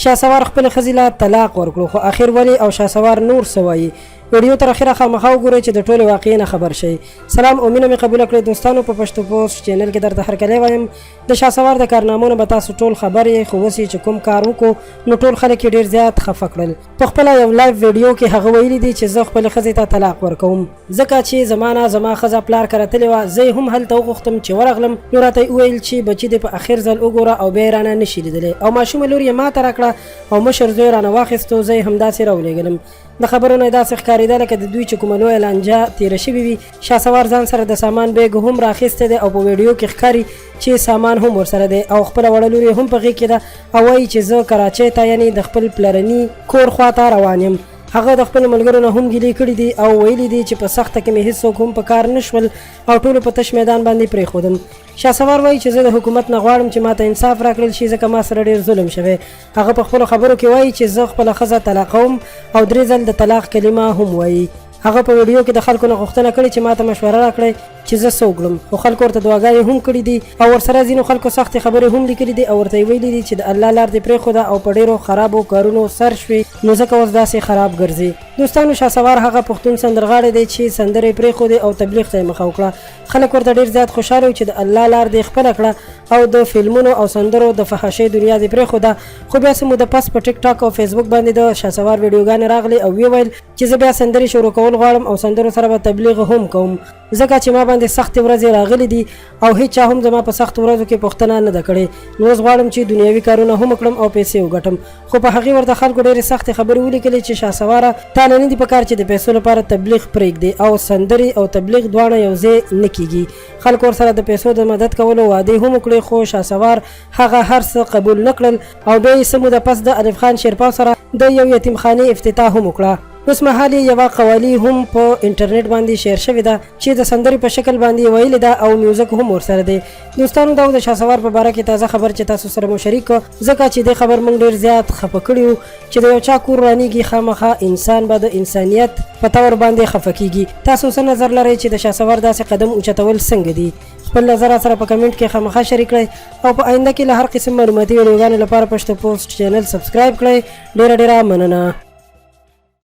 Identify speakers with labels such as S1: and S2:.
S1: شهسوار خپل ښځې له طلاق ورکړو خو اخر ولې او شهسوار نور څه وایي ویډیو تر اخره خامخا وګورئ چې د ټولې واقعې نه خبر شئ. سلام او مینه مې قبوله کړئ دوستانو. په پښتو پوسټ چینل کې درته هرکلی وایم. د شهسوار د کارنامو نه به تاسو ټول خبر یې، خو اوس چې کوم کار وکړو نو ټول خلک یې ډېر زیات خفه کړل. په خپله یو لایف ویډیو کې هغه ویلي دي چې زه خپلې ښځې ته طلاق ورکوم ځکه چې زما ښځه پلار کره تلې وه. زه یې هم هلته وغوښتم چې ورغلم نو راته یې وویل چې بچي دې په اخر ځل وګوره او بیا یې رانه نشي لیدلی او ماشومه لور یې ماته راکړه او مشر زوی رانه واخیستو. زه یې همداسې راولېږلم. د خبرو نه داسې ښکارېده لکه د دوی چې کومه لویه لانجه تېره شوې وي. شهسوار ځان سره د سامان بیګ هم راخیستی دی او په ویډیو کې ښکاري چې سامان هم ورسره دی او خپله وړه لور یې هم په غېږ کې ده او وایي چې زه کراچۍ ته یعنې د خپل پلرني کور خواته روان یم. هغه د خپل ملګرو نه هم ګیلې کړي دي او ویلي دي چې په سخته کې مې هېڅوک هم په کار نه شول او ټولو په تش میدان باندې پرېښودم. شهسوار وایي چې زه د حکومت نه غواړم چې ماته انصاف راکړل شي ځکه ما سره ډېر ظلم شوی. هغه په خپلو خبرو کې وایي چې زه خپله ښځه طلاقوم او 3 ځل د طلاق کلمه هم وایي. هغه په ویډیو کې د خلکو نه غوښتنه کړې چې ماته مشوره راکړئ چې زه څه وکړم خو خلکو ورته دعاګانې هم کړي دي او ورسره ځینو خلکو سختې خبرې هم لیکلي دي او ورته یې ویلي دي چې د الله لار دې پرېښوده او په ډېرو خرابو کارونو سر شوې نو ځکه اوس داسې خراب ګرځي. دوستانو شهسوار هغه پښتون سندرغاړی دی چې سندرې پرېښودې او تبلیغ ته یې مخه وکړه. خلک ورته ډېر زیات خوشحاله وو چې د الله لار دې خپله کړه او د فلمونو او سندرو د فحاشۍ دنیا دې پرېښوده. خو بیا څه موده پس په ټیک ټاک او فیسبوک باندې د شهسوار ویډیوګانې راغلې او ویې ویل چې زه بیا سندرې شروع کول غواړم او سندرو سره به تبلیغ هم کوم ځکه چې ما باندې سختې ورځې راغلي دي او هیڅ چا هم زما په سختو ورځو کې پوښتنه نه ده کړې. نو اوس غواړم چې دنیوي کارونه هم وکړم او پیسې وګټم. خو په هغې ورته خلکو ډېرې سختې خبرې ولیکلې چې شهسواره تا نه دي په کار چې د پیسو لپاره تبلیغ پرېږدې او سندرې او تبلیغ دواړه یو ځای نه کېږي. خلکو ورسره د پیسو د مدد کولو وعدې هم وکړې خو شهسوار هغه هر څه قبول نه کړل او بیا یې څه موده پس د الف خان شیرپا سره د یو یتیمخانې افتتاح هم وکړه. اوس مهال یوه قوالی هم په انټرنیټ باندې شیر شوې ده چې د سندرې په شکل باندې ویلې ده او میوزیک هم ورسره دی. دوستانو دا د شهسوار په باره کې تازه خبر چې تاسو سره مو شریک کړو ځکه چې دې خبر موږ ډېر زیات خفه کړي وو چې د یو چا کور رانیږي خامخا انسان به د انسانیت په طور باندې خفه کیږي. تاسو څه نظر لرئ چې د شهسوار داسې قدم اوچتول څنګه دي؟ خپل نظر سره په کمنټ کې خامخا شریک کړئ او په آینده کې له هر قسم معلوماتي ویډیوګانو لپاره پښتو پوسټ چینل سبسکرایب کړئ. ډېره مننه.